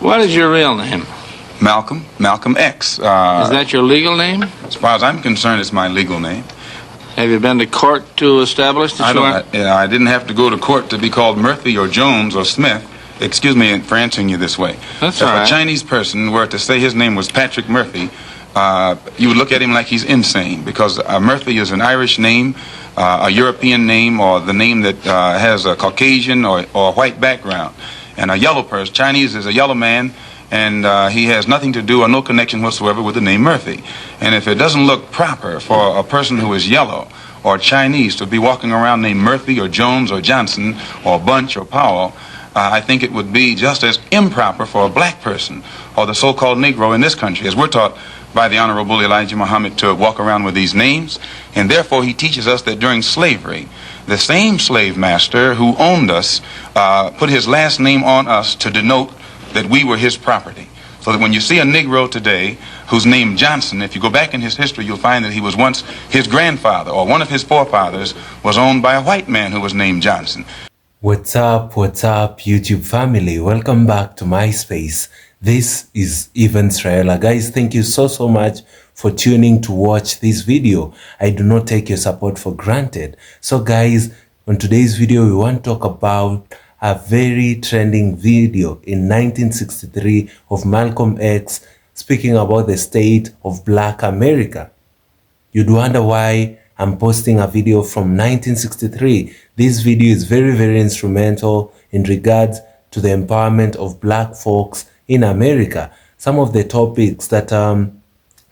What is your real name? Malcom X. Is that your legal name? As far as I'm concerned, it's my legal name. Have you been to court to establish that you are? I didn't have to go to court to be called Murphy or Jones or Smith. Excuse me for answering you this way. That's if all right. a Chinese person were to say his name was Patrick Murphy, you would look at him like he's insane, because Murphy is an Irish name, a European name, or the name that has a Caucasian or white background. And a yellow person, Chinese is a yellow man, and he has nothing to do or no connection whatsoever with the name Murphy. And if it doesn't look proper for a person who is yellow or Chinese to be walking around named Murphy or Jones or Johnson or Bunch or Powell, I think it would be just as improper for a black person or the so-called Negro in this country, as we're taught by the Honorable Elijah Muhammad, to walk around with these names. And therefore he teaches us that during slavery, the same slave master who owned us put his last name on us to denote that we were his property. So that when you see a Negro today who's named Johnson, if you go back in his history, you'll find that he was once, his grandfather or one of his forefathers was owned by a white man who was named Johnson. What's up, YouTube family? Welcome back to my space. This is Evans Raela. Guys, thank you so much for tuning to watch this video. I do not take your support for granted. So guys, on today's video, we want to talk about a very trending video in 1963 of Malcolm X speaking about the state of Black America. You'd wonder why I'm posting a video from 1963. This video is very instrumental in regards to the empowerment of black folks in America. Some of the topics that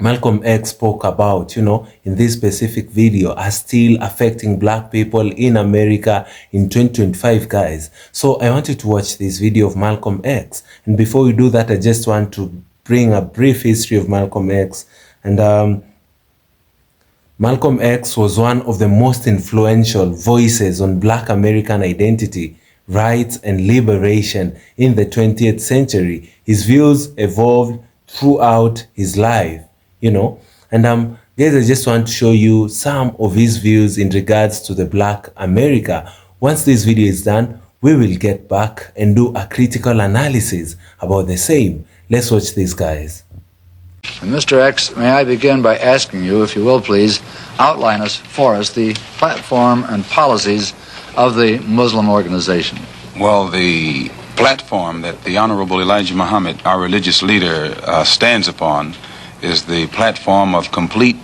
Malcolm X spoke about, in this specific video are still affecting black people in America in 2025, guys. So I want you to watch this video of Malcolm X. And before we do that, I just want to bring a brief history of Malcolm X. And Malcolm X was one of the most influential voices on Black American identity, rights, and liberation in the 20th century. His views evolved throughout his life, And guys, I just want to show you some of his views in regards to the Black America. Once this video is done, we will get back and do a critical analysis about the same. Let's watch this, guys. Mr. X, may I begin by asking you, if you will please, outline for us the platform and policies of the Muslim organization. Well, the platform that the Honorable Elijah Muhammad, our religious leader, stands upon is the platform of complete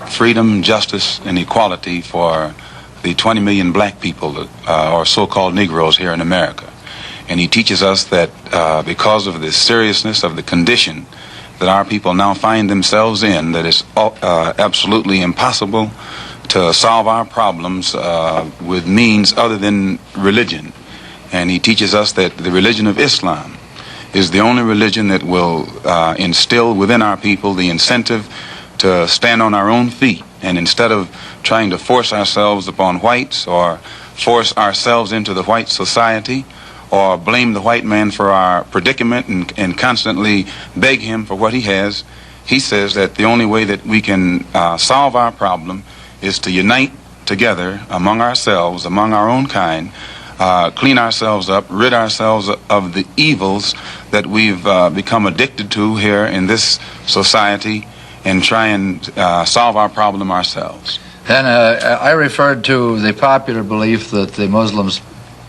freedom, justice, and equality for the 20 million black people, or so-called Negroes here in America. And he teaches us that because of the seriousness of the condition that our people now find themselves in, that it's absolutely impossible to solve our problems with means other than religion. And he teaches us that the religion of Islam is the only religion that will instill within our people the incentive to stand on our own feet. And instead of trying to force ourselves upon whites or force ourselves into the white society, or blame the white man for our predicament and constantly beg him for what he has, he says that the only way that we can solve our problem is to unite together among ourselves, among our own kind, clean ourselves up, rid ourselves of the evils that we've become addicted to here in this society, and try and solve our problem ourselves. And I referred to the popular belief that the Muslims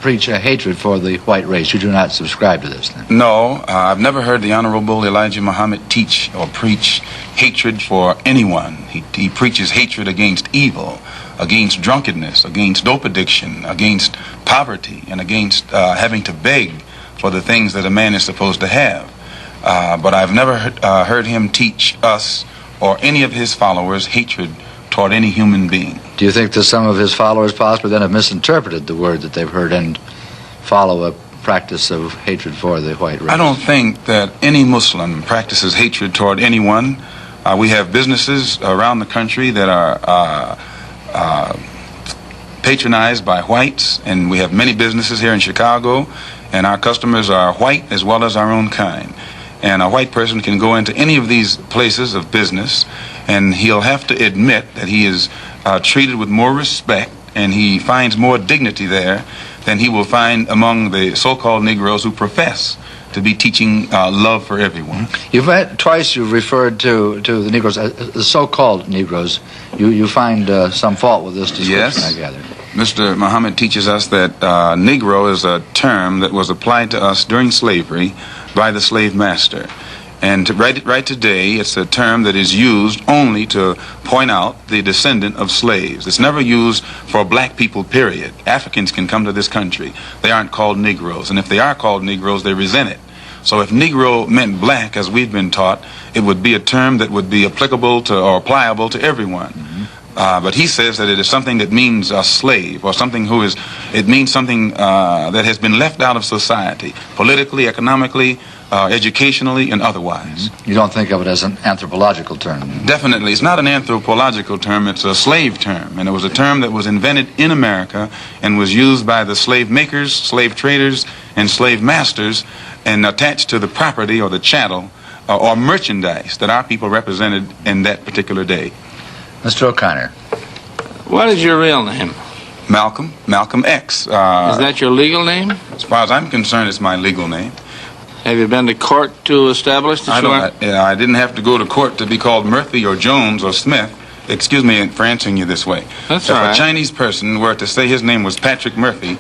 preach a hatred for the white race. You do not subscribe to this, then? No, I've never heard the Honorable Elijah Muhammad teach or preach hatred for anyone. He preaches hatred against evil, against drunkenness, against dope addiction, against poverty, and against having to beg for the things that a man is supposed to have. But I've never heard him teach us or any of his followers hatred toward any human being. Do you think that some of his followers possibly then have misinterpreted the word that they've heard and follow a practice of hatred for the white race? I don't think that any Muslim practices hatred toward anyone. We have businesses around the country that are patronized by whites, and we have many businesses here in Chicago, and our customers are white as well as our own kind. And a white person can go into any of these places of business, and he'll have to admit that he is treated with more respect, and he finds more dignity there than he will find among the so-called Negroes who profess to be teaching love for everyone. Twice you've referred to the Negroes as the so-called Negroes. You find some fault with this description, Yes. I gather. Mr. Muhammad teaches us that Negro is a term that was applied to us during slavery by the slave master. And right today, it's a term that is used only to point out the descendant of slaves. It's never used for black people, period. Africans can come to this country. They aren't called Negroes. And if they are called Negroes, they resent it. So if Negro meant black, as we've been taught, it would be a term that would be applicable to or pliable to everyone. But he says that it is something that means a slave, or something it means something that has been left out of society, politically, economically, educationally, and otherwise. You don't think of it as an anthropological term? Definitely. It's not an anthropological term, it's a slave term. And it was a term that was invented in America and was used by the slave makers, slave traders, and slave masters, and attached to the property or the chattel or merchandise that our people represented in that particular day. Mr. O'Connor. What is your real name? Malcom X. Is that your legal name? As far as I'm concerned, it's my legal name. Have you been to court to establish that you are? I didn't have to go to court to be called Murphy or Jones or Smith. Excuse me for answering you this way. That's if all right. a Chinese person were to say his name was Patrick Murphy,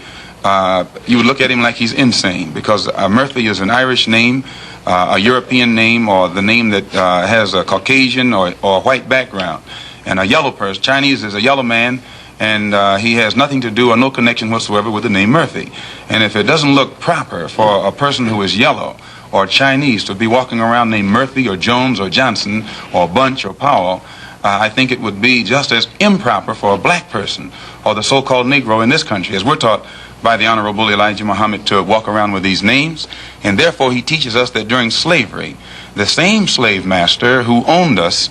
you would look at him like he's insane, because Murphy is an Irish name, a European name, or the name that has a Caucasian or white background. And a yellow person, Chinese is a yellow man, and he has nothing to do or no connection whatsoever with the name Murphy. And if it doesn't look proper for a person who is yellow or Chinese to be walking around named Murphy or Jones or Johnson or Bunch or Powell, I think it would be just as improper for a black person or the so-called Negro in this country, as we're taught by the Honorable Elijah Muhammad, to walk around with these names. And therefore he teaches us that during slavery, the same slave master who owned us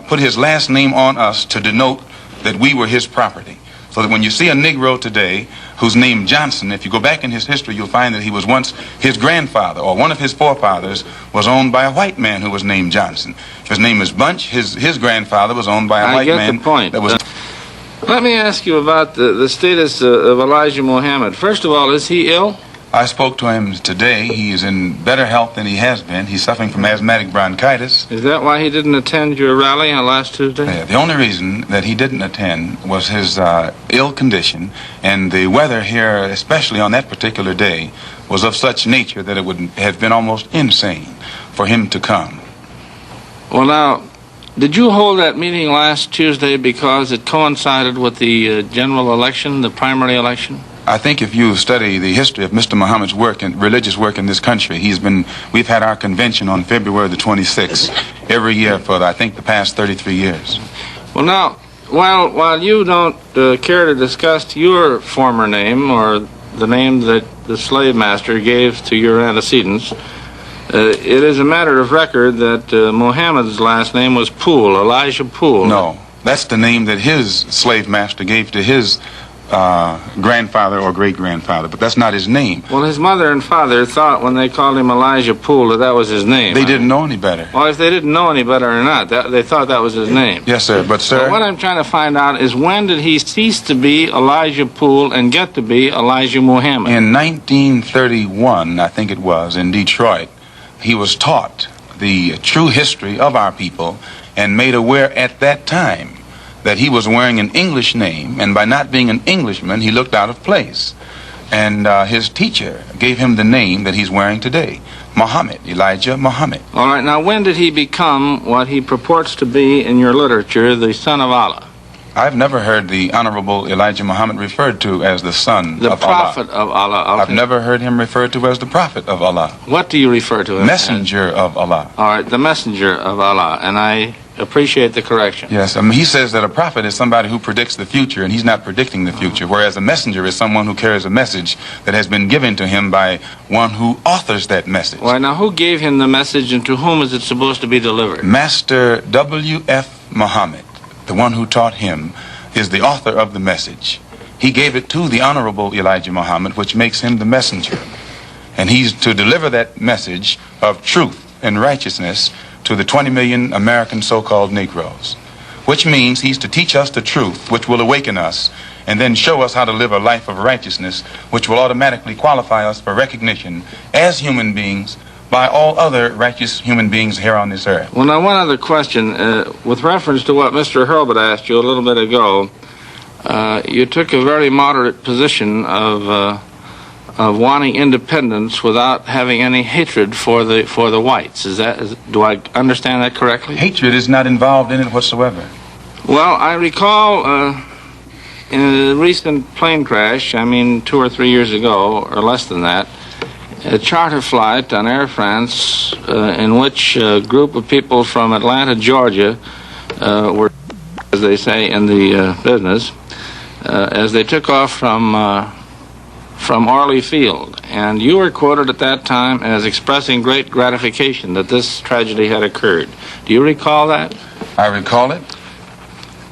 put his last name on us to denote that we were his property. So that when you see a Negro today who's named Johnson, if you go back in his history, you'll find that he was once his grandfather, or one of his forefathers was owned by a white man who was named Johnson. If his name is Bunch, his grandfather was owned by a white man. I get the point. That was. Let me ask you about the status of Elijah Muhammad. First of all, is he ill? I spoke to him today. He is in better health than he has been. He's suffering from asthmatic bronchitis. Is that why he didn't attend your rally on last Tuesday? The only reason that he didn't attend was his ill condition, and the weather here, especially on that particular day, was of such nature that it would have been almost insane for him to come. Well, now, did you hold that meeting last Tuesday because it coincided with the general election, the primary election? I think if you study the history of Mr. Muhammad's work and religious work in this country, we've had our convention on February the 26th every year for, I think, the past 33 years. Well, now, while you don't care to discuss your former name or the name that the slave master gave to your antecedents, it is a matter of record that Muhammad's last name was Poole, Elijah Poole. No, that's the name that his slave master gave to his grandfather or great-grandfather, but that's not his name. Well, his mother and father thought when they called him Elijah Poole that was his name. They didn't know any better. Well, if they didn't know any better or not, they thought that was his name. Yes, sir, but sir... So what I'm trying to find out is, when did he cease to be Elijah Poole and get to be Elijah Muhammad? In 1931, I think it was, in Detroit, he was taught the true history of our people and made aware at that time that he was wearing an English name, and by not being an Englishman, he looked out of place. And his teacher gave him the name that he's wearing today, Muhammad, Elijah Muhammad. All right, now when did he become what he purports to be in your literature, the son of Allah? I've never heard the Honorable Elijah Muhammad referred to as the son of Allah. The prophet of Allah. I've never heard him referred to as the prophet of Allah. What do you refer to him Messenger of Allah. All right, the messenger of Allah, and I appreciate the correction. Yes, he says that a prophet is somebody who predicts the future, and he's not predicting the future, whereas a messenger is someone who carries a message that has been given to him by one who authors that message. Well, now, who gave him the message, and to whom is it supposed to be delivered? Master W.F. Muhammad, the one who taught him, is the author of the message. He gave it to the Honorable Elijah Muhammad, which makes him the messenger. And he's to deliver that message of truth and righteousness to the 20 million American so-called Negroes, which means he's to teach us the truth, which will awaken us and then show us how to live a life of righteousness, which will automatically qualify us for recognition as human beings by all other righteous human beings here on this earth. Well, now, one other question. With reference to what Mr. Hurlbut asked you a little bit ago, you took a very moderate position of wanting independence without having any hatred for the whites. Do I understand that correctly? Hatred is not involved in it whatsoever. Well, I recall in a recent plane crash, 2 or 3 years ago, or less than that, a charter flight on Air France in which a group of people from Atlanta, Georgia, were, as they say in the business, as they took off from Orly Field. And you were quoted at that time as expressing great gratification that this tragedy had occurred. Do you recall that? I recall it.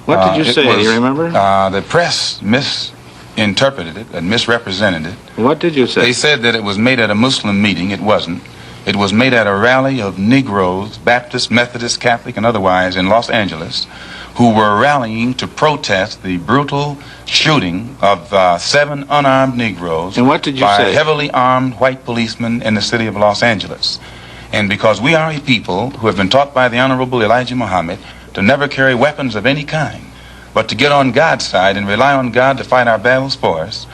What did you say? Do you remember? The press misinterpreted it and misrepresented it. What did you say? They said that it was made at a Muslim meeting. It wasn't. It was made at a rally of Negroes, Baptist, Methodist, Catholic, and otherwise in Los Angeles, who were rallying to protest the brutal shooting of 7 unarmed Negroes and what did you by say? heavily armed white policemen in the city of Los Angeles. And because we are a people who have been taught by the Honorable Elijah Muhammad to never carry weapons of any kind, but to get on God's side and rely on God to fight our battles for us,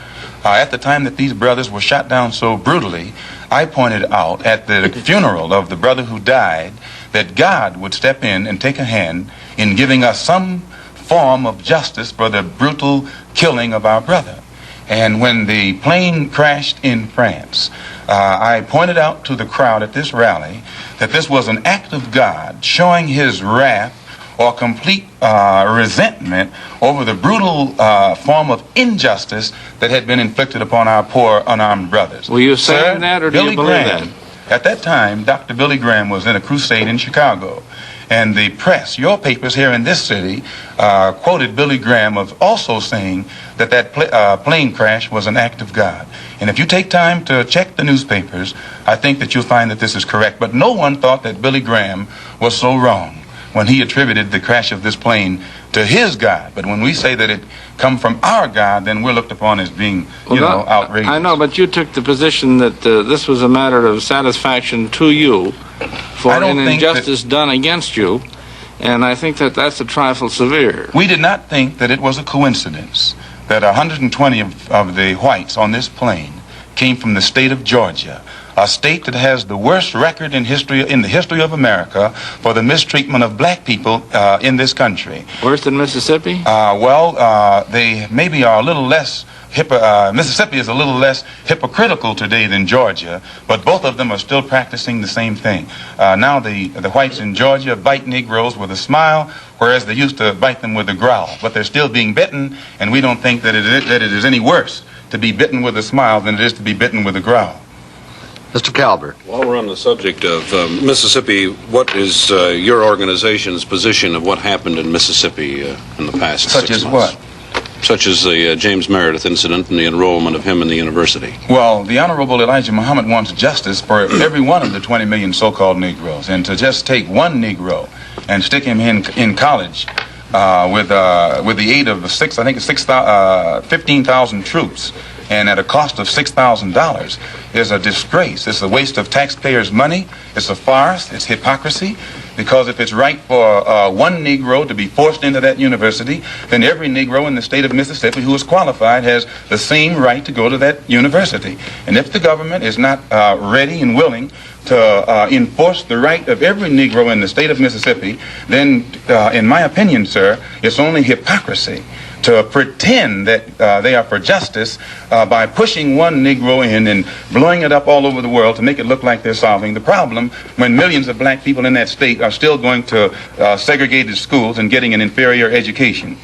at the time that these brothers were shot down so brutally, I pointed out at the funeral of the brother who died that God would step in and take a hand in giving us some form of justice for the brutal killing of our brother. And when the plane crashed in France, I pointed out to the crowd at this rally that this was an act of God showing his wrath or complete resentment over the brutal form of injustice that had been inflicted upon our poor unarmed brothers. Were you saying that, or do you believe that? At that time, Dr. Billy Graham was in a crusade in Chicago, and the press, your papers here in this city, quoted Billy Graham of also saying that plane crash was an act of God. And if you take time to check the newspapers, I think that you'll find that this is correct. But no one thought that Billy Graham was so wrong when he attributed the crash of this plane to his God. But when we say that it come from our God, then we're looked upon as being, outrageous. I know, but you took the position that this was a matter of satisfaction to you for an injustice done against you, and I think that that's a trifle severe. We did not think that it was a coincidence that 120 of the whites on this plane came from the state of Georgia, a state that has the worst record in the history of America for the mistreatment of black people in this country. Worse than Mississippi? They maybe are a little less Mississippi is a little less hypocritical today than Georgia, but both of them are still practicing the same thing. Now the whites in Georgia bite Negroes with a smile, whereas they used to bite them with a growl. But they're still being bitten, and we don't think that it is any worse to be bitten with a smile than it is to be bitten with a growl. Mr. Calvert. While we're on the subject of Mississippi, what is your organization's position of what happened in Mississippi in the past 6 months? Such as what? Such as the James Meredith incident and the enrollment of him in the university. Well, the Honorable Elijah Muhammad wants justice for every one of the 20 million so-called Negroes. And to just take one Negro and stick him in college with the aid of 15,000 troops, and at a cost of $6,000 is a disgrace. It's a waste of taxpayers' money. It's a farce. It's hypocrisy. Because if it's right for one Negro to be forced into that university, then every Negro in the state of Mississippi who is qualified has the same right to go to that university. And if the government is not ready and willing to enforce the right of every Negro in the state of Mississippi, then, in my opinion, sir, it's only hypocrisy to pretend that they are for justice by pushing one Negro in and blowing it up all over the world to make it look like they're solving the problem when millions of black people in that state are still going to segregated schools and getting an inferior education.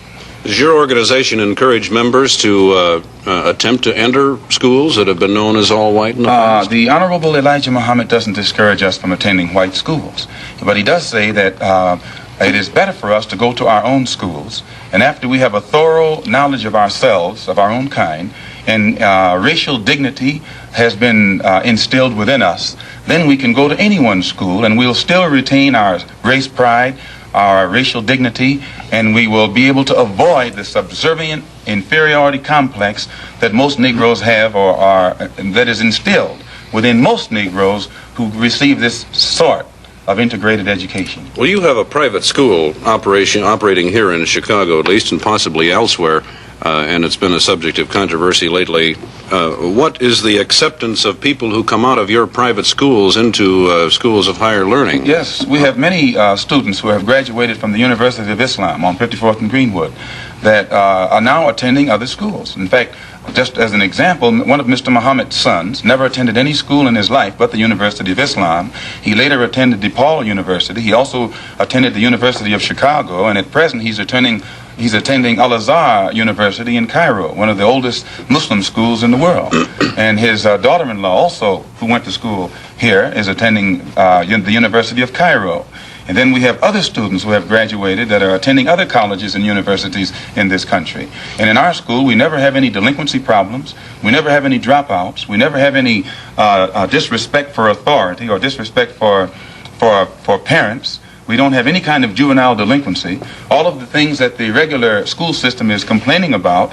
Does your organization encourage members to attempt to enter schools that have been known as all white in the past? The Honorable Elijah Muhammad doesn't discourage us from attending white schools, but he does say that it is better for us to go to our own schools, and after we have a thorough knowledge of ourselves, of our own kind, and racial dignity has been instilled within us, then we can go to anyone's school and we'll still retain our race pride, our racial dignity, and we will be able to avoid the subservient inferiority complex that most Negroes have, or that is instilled within most Negroes who receive this sort of integrated education. Well, you have a private school operating here in Chicago, at least, and possibly elsewhere, and it's been a subject of controversy lately. What is the acceptance of people who come out of your private schools into schools of higher learning? Yes, we have many students who have graduated from the University of Islam on 54th and Greenwood that are now attending other schools. In fact, just as an example, one of Mr. Muhammad's sons never attended any school in his life but the University of Islam. He later attended DePaul University. He also attended the University of Chicago, and at present he's attending Al-Azhar University in Cairo, one of the oldest Muslim schools in the world. And his daughter-in-law also, who went to school here, is attending the University of Cairo. And then we have other students who have graduated that are attending other colleges and universities in this country. And in our school, we never have any delinquency problems. We never have any dropouts. We never have any disrespect for authority or disrespect for parents. We don't have any kind of juvenile delinquency. All of the things that the regular school system is complaining about,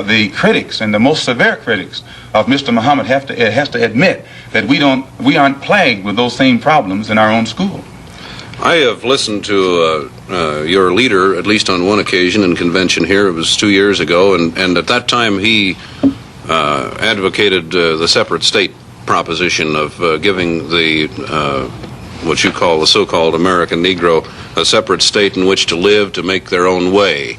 the critics and the most severe critics of Mr. Muhammad has to admit that we aren't plagued with those same problems in our own school. I have listened to your leader, at least on one occasion in convention here. It was 2 years ago, and at that time he advocated the separate state proposition of giving the what you call the so-called American Negro a separate state in which to live, to make their own way.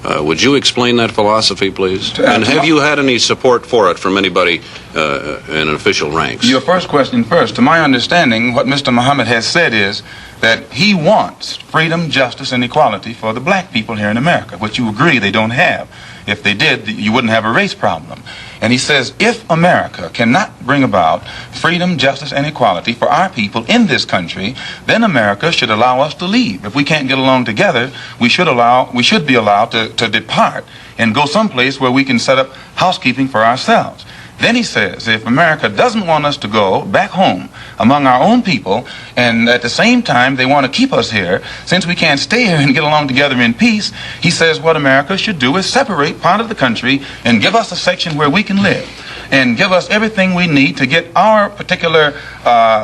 Would you explain that philosophy, please? And have you had any support for it from anybody in official ranks? Your first question first. To my understanding, what Mr. Muhammad has said is that he wants freedom, justice, and equality for the black people here in America, which you agree they don't have. If they did, you wouldn't have a race problem. And he says, if America cannot bring about freedom, justice, and equality for our people in this country, then America should allow us to leave. If we can't get along together, we should be allowed to depart and go someplace where we can set up housekeeping for ourselves. Then he says, if America doesn't want us to go back home among our own people, and at the same time they want to keep us here, since we can't stay here and get along together in peace, he says what America should do is separate part of the country and give us a section where we can live, and give us everything we need to get our particular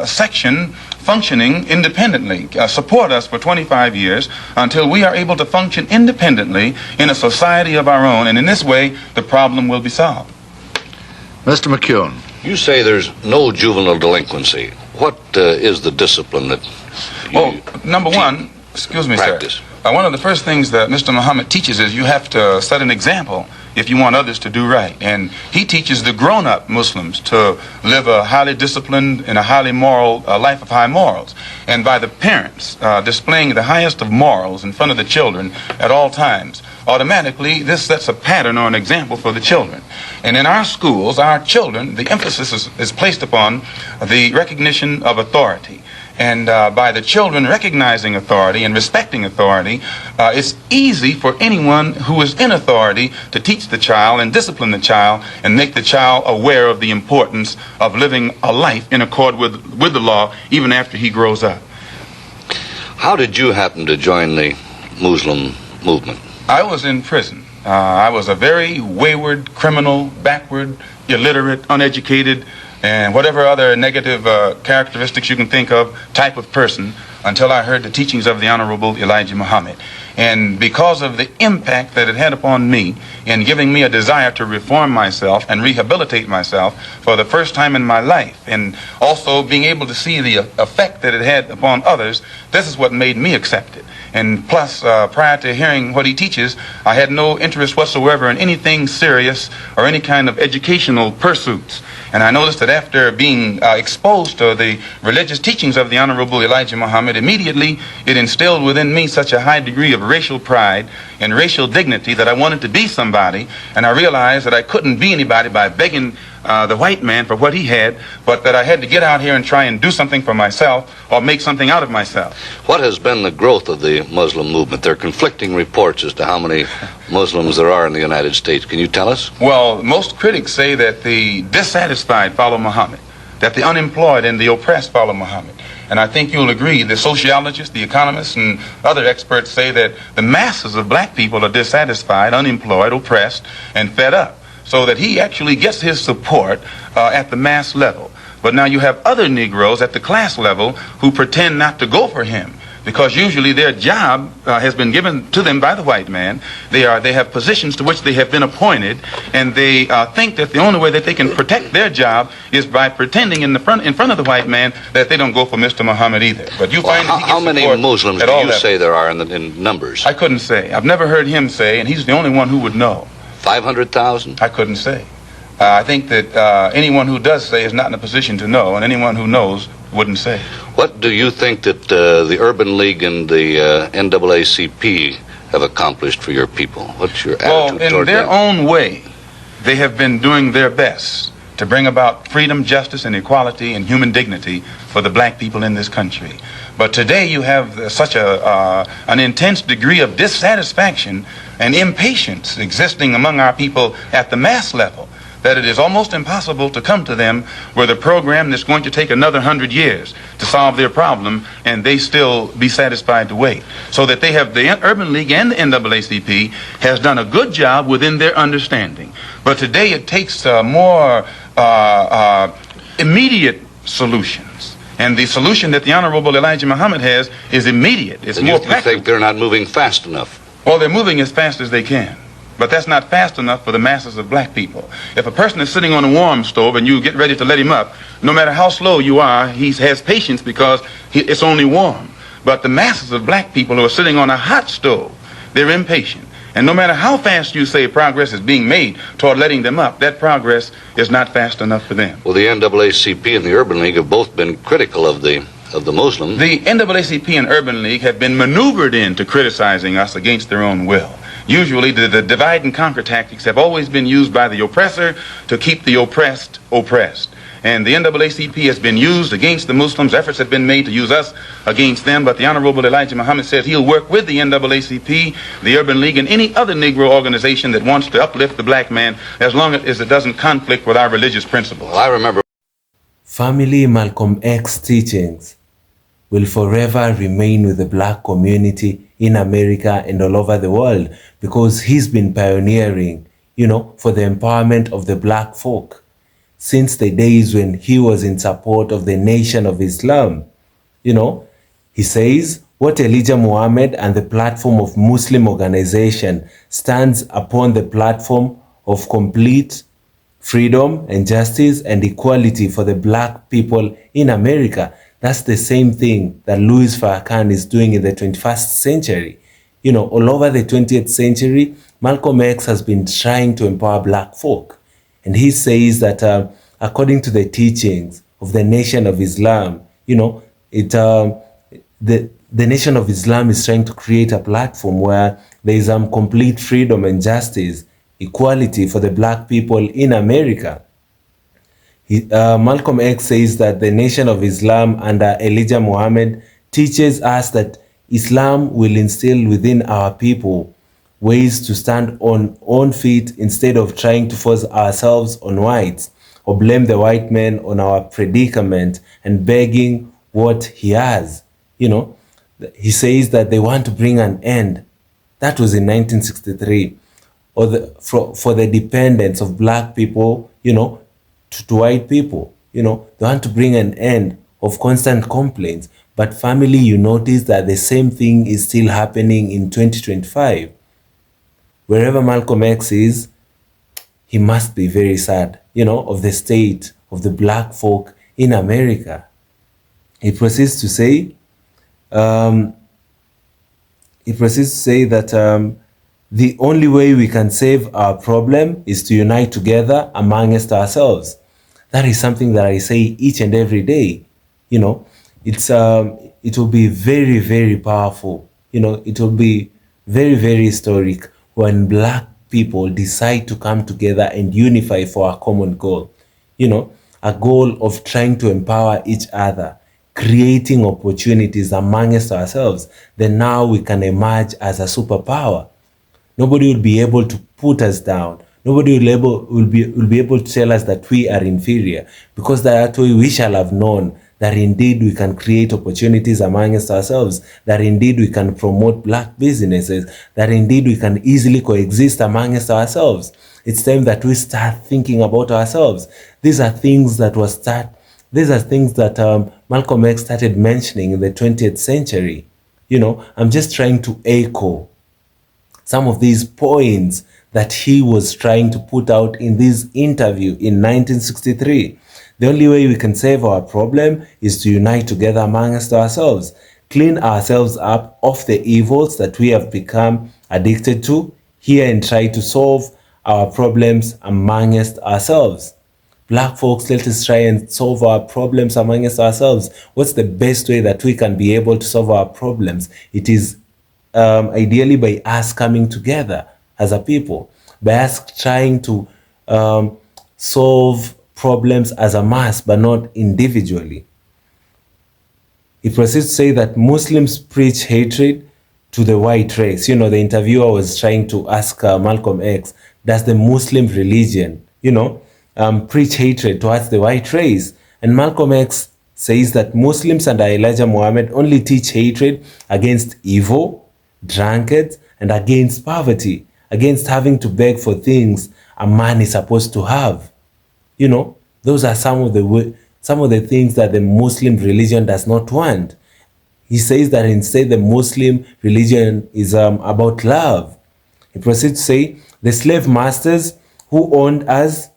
section functioning independently, support us for 25 years until we are able to function independently in a society of our own, and in this way the problem will be solved. Mr. McCune. You say there's no juvenile delinquency. What is the discipline that you number one, excuse me, practice? Sir. One of the first things that Mr. Muhammad teaches is you have to set an example if you want others to do right. And he teaches the grown-up Muslims to live a highly disciplined and a highly moral life of high morals. And by the parents displaying the highest of morals in front of the children at all times, automatically this sets a pattern or an example for the children. And in our schools, our children, the emphasis is placed upon the recognition of authority. And by the children recognizing authority and respecting authority, it's easy for anyone who is in authority to teach the child and discipline the child and make the child aware of the importance of living a life in accord with the law even after he grows up. How did you happen to join the Muslim movement? I was in prison. I was a very wayward, criminal, backward, illiterate, uneducated, and whatever other negative characteristics you can think of type of person until I heard the teachings of the Honorable Elijah Muhammad. And because of the impact that it had upon me in giving me a desire to reform myself and rehabilitate myself for the first time in my life, and also being able to see the effect that it had upon others, this is what made me accept it. And plus, prior to hearing what he teaches, I had no interest whatsoever in anything serious or any kind of educational pursuits. And I noticed that after being exposed to the religious teachings of the Honorable Elijah Muhammad, immediately it instilled within me such a high degree of racial pride and racial dignity that I wanted to be somebody, and I realized that I couldn't be anybody by begging the white man for what he had, but that I had to get out here and try and do something for myself or make something out of myself. What has been the growth of the Muslim movement? There are conflicting reports as to how many Muslims there are in the United States. Can you tell us? Well, most critics say that the dissatisfied follow Muhammad, that the unemployed and the oppressed follow Muhammad. And I think you'll agree, the sociologists, the economists, and other experts say that the masses of black people are dissatisfied, unemployed, oppressed, and fed up. So that he actually gets his support at the mass level. But now you have other Negroes at the class level who pretend not to go for him, because usually their job has been given to them by the white man. They have positions to which they have been appointed, and they think that the only way that they can protect their job is by pretending in front of the white man that they don't go for Mr. Muhammad either. But you find that he gets how many support Muslims at do all you levels. say there are in numbers? I couldn't say. I've never heard him say, and he's the only one who would know. 500,000? I couldn't say. I think that anyone who does say is not in a position to know, and anyone who knows wouldn't say. What do you think that the Urban League and the NAACP have accomplished for your people? What's your attitude Well, in toward their them? own way, they have been doing their best to bring about freedom, justice, and equality and human dignity for the black people in this country. But today you have such an intense degree of dissatisfaction and impatience existing among our people at the mass level that it is almost impossible to come to them with a program that's going to take another 100 years to solve their problem, and they still be satisfied to wait. So that they have, the Urban League and the NAACP has done a good job within their understanding. But today it takes more immediate solutions. And the solution that the Honorable Elijah Muhammad has is immediate. It's And more you practical. think they're not moving fast enough? Well, they're moving as fast as they can. But that's not fast enough for the masses of black people. If a person is sitting on a warm stove and you get ready to let him up, no matter how slow you are, he has patience because it's only warm. But the masses of black people who are sitting on a hot stove, they're impatient. And no matter how fast you say progress is being made toward letting them up, that progress is not fast enough for them. Well, the NAACP and the Urban League have both been critical of the Muslims. The NAACP and Urban League have been maneuvered into criticizing us against their own will. Usually the divide and conquer tactics have always been used by the oppressor to keep the oppressed oppressed. And the NAACP has been used against the Muslims. Efforts have been made to use us against them. But the Honorable Elijah Muhammad says he'll work with the NAACP, the Urban League, and any other Negro organization that wants to uplift the black man as long as it doesn't conflict with our religious principles. Well, I remember Family Malcolm X teachings will forever remain with the black community in America and all over the world because he's been pioneering, for the empowerment of the black folk since the days when he was in support of the Nation of Islam. He says what Elijah Muhammad and the platform of Muslim organization stands upon the platform of complete freedom and justice and equality for the black people in America. That's the same thing that Louis Farrakhan is doing in the 21st century. All over the 20th century, Malcolm X has been trying to empower black folk. And he says that according to the teachings of the Nation of Islam, the Nation of Islam is trying to create a platform where there is complete freedom and justice, equality for the black people in America. Malcolm X says that the Nation of Islam under Elijah Muhammad teaches us that Islam will instill within our people ways to stand on own feet instead of trying to force ourselves on whites or blame the white man on our predicament and begging what he has. He says that they want to bring an end. That was in 1963. For the dependence of black people, to white people. They want to bring an end of constant complaints. But family, you notice that the same thing is still happening in 2025. Wherever Malcolm X is, he must be very sad, of the state of the black folk in America. He proceeds to say, that the only way we can save our problem is to unite together amongst ourselves. That is something that I say each and every day. It will be very, very powerful. It will be very, very historic when black people decide to come together and unify for a common goal. A goal of trying to empower each other, creating opportunities amongst ourselves. Then now we can emerge as a superpower. Nobody will be able to put us down. Nobody will be able to tell us that we are inferior, because that way we shall have known that indeed we can create opportunities amongst ourselves, that indeed we can promote black businesses, that indeed we can easily coexist amongst ourselves. It's time that we start thinking about ourselves. These are things that Malcolm X started mentioning in the 20th century. I'm just trying to echo some of these points that he was trying to put out in this interview in 1963. The only way we can save our problem is to unite together amongst ourselves, clean ourselves up of the evils that we have become addicted to here, and try to solve our problems amongst ourselves. Black folks, let us try and solve our problems amongst ourselves. What's the best way that we can be able to solve our problems? It is ideally by us coming together as a people, by us trying to solve problems as a mass, but not individually. He proceeds to say that Muslims preach hatred to the white race. The interviewer was trying to ask Malcolm X, does the Muslim religion, preach hatred towards the white race? And Malcolm X says that Muslims and Elijah Muhammad only teach hatred against evil, drunkards, and against poverty, against having to beg for things a man is supposed to have. Those are some of the things that the Muslim religion does not want. He says that instead the Muslim religion is about love. He proceeds to say, the slave masters who owned us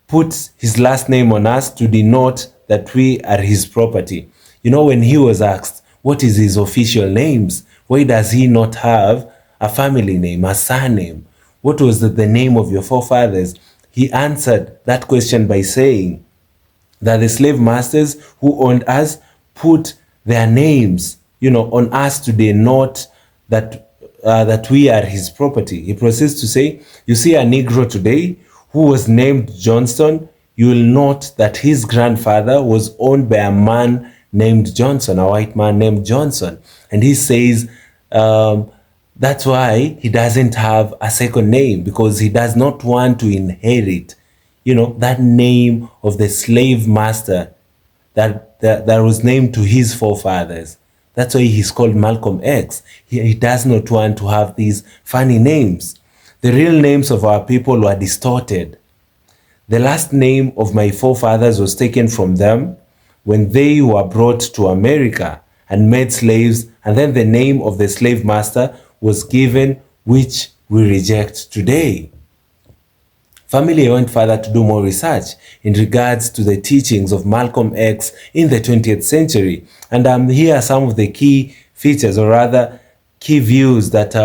put his last name on us to denote that we are his property. When he was asked, what is his official names? Why does he not have a family name, a surname? What was the name of your forefathers? He answered that question by saying that the slave masters who owned us put their names, on us to denote that we are his property. He proceeds to say, you see a Negro today who was named Johnson, you will note that his grandfather was owned by a man named Johnson, a white man named Johnson. And he says that's why he doesn't have a second name, because he does not want to inherit, that name of the slave master that was named to his forefathers. That's why he's called Malcolm X. He does not want to have these funny names. The real names of our people were distorted. The last name of my forefathers was taken from them when they were brought to America and made slaves, and then the name of the slave master was given, which we reject today. Family went further to do more research in regards to the teachings of Malcolm X in the 20th century. And here are some of the key features, or rather key views, that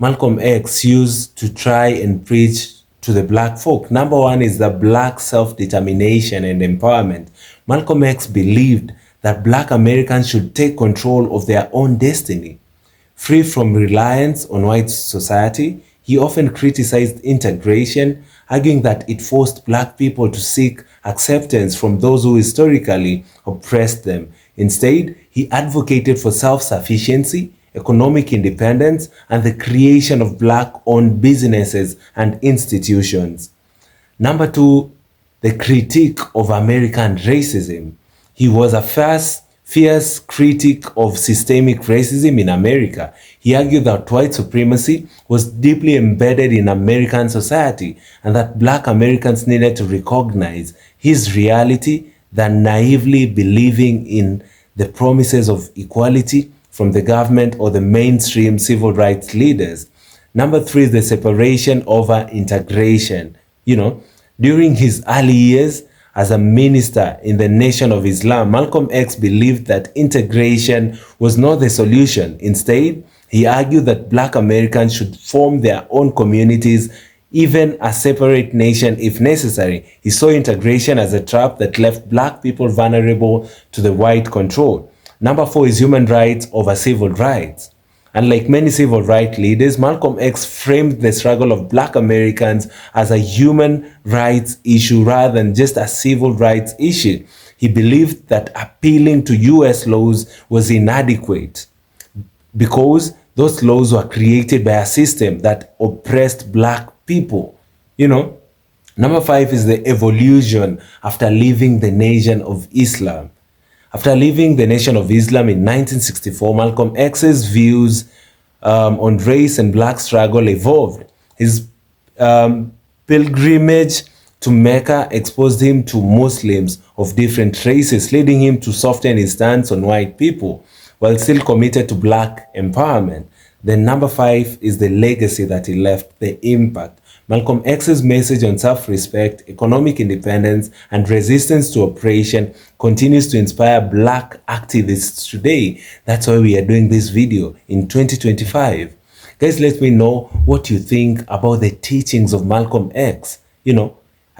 Malcolm X used to try and preach to the black folk. Number one is the black self-determination and empowerment. Malcolm X believed that black Americans should take control of their own destiny. Free from reliance on white society, he often criticized integration, arguing that it forced black people to seek acceptance from those who historically oppressed them. Instead, he advocated for self-sufficiency, economic independence, and the creation of black-owned businesses and institutions. Number two, the critique of American racism. He was a fierce critic of systemic racism in America. He argued that white supremacy was deeply embedded in American society and that black Americans needed to recognize his reality than naively believing in the promises of equality from the government or the mainstream civil rights leaders. Number three is the separation over integration. During his early years as a minister in the Nation of Islam, Malcolm X believed that integration was not the solution. Instead, he argued that black Americans should form their own communities, even a separate nation if necessary. He saw integration as a trap that left black people vulnerable to the white control. Number four is human rights over civil rights. Unlike many civil rights leaders, Malcolm X framed the struggle of black Americans as a human rights issue rather than just a civil rights issue. He believed that appealing to US laws was inadequate because those laws were created by a system that oppressed black people. Number five is the evolution after leaving the Nation of Islam. After leaving the Nation of Islam in 1964, Malcolm X's views on race and black struggle evolved. His pilgrimage to Mecca exposed him to Muslims of different races, leading him to soften his stance on white people while still committed to black empowerment. Then number 5 is the legacy that he left, the impact. Malcolm X's message on self-respect, economic independence, and resistance to oppression continues to inspire black activists today. That's why we are doing this video in 2025. Guys, let me know what you think about the teachings of Malcolm X,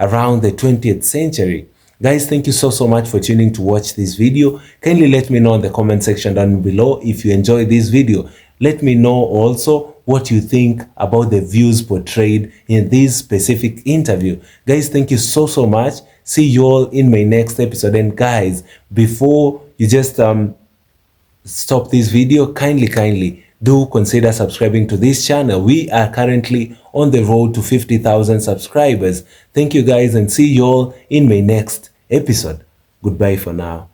around the 20th century. Guys, thank you so much for tuning to watch this video. Kindly let me know in the comment section down below if you enjoyed this video. Let me know also what you think about the views portrayed in this specific interview. Guys, thank you so much. See you all in my next episode. And guys, before you just stop this video, kindly do consider subscribing to this channel. We are currently on the road to 50,000 subscribers. Thank you guys, and see you all in my next episode. Goodbye for now.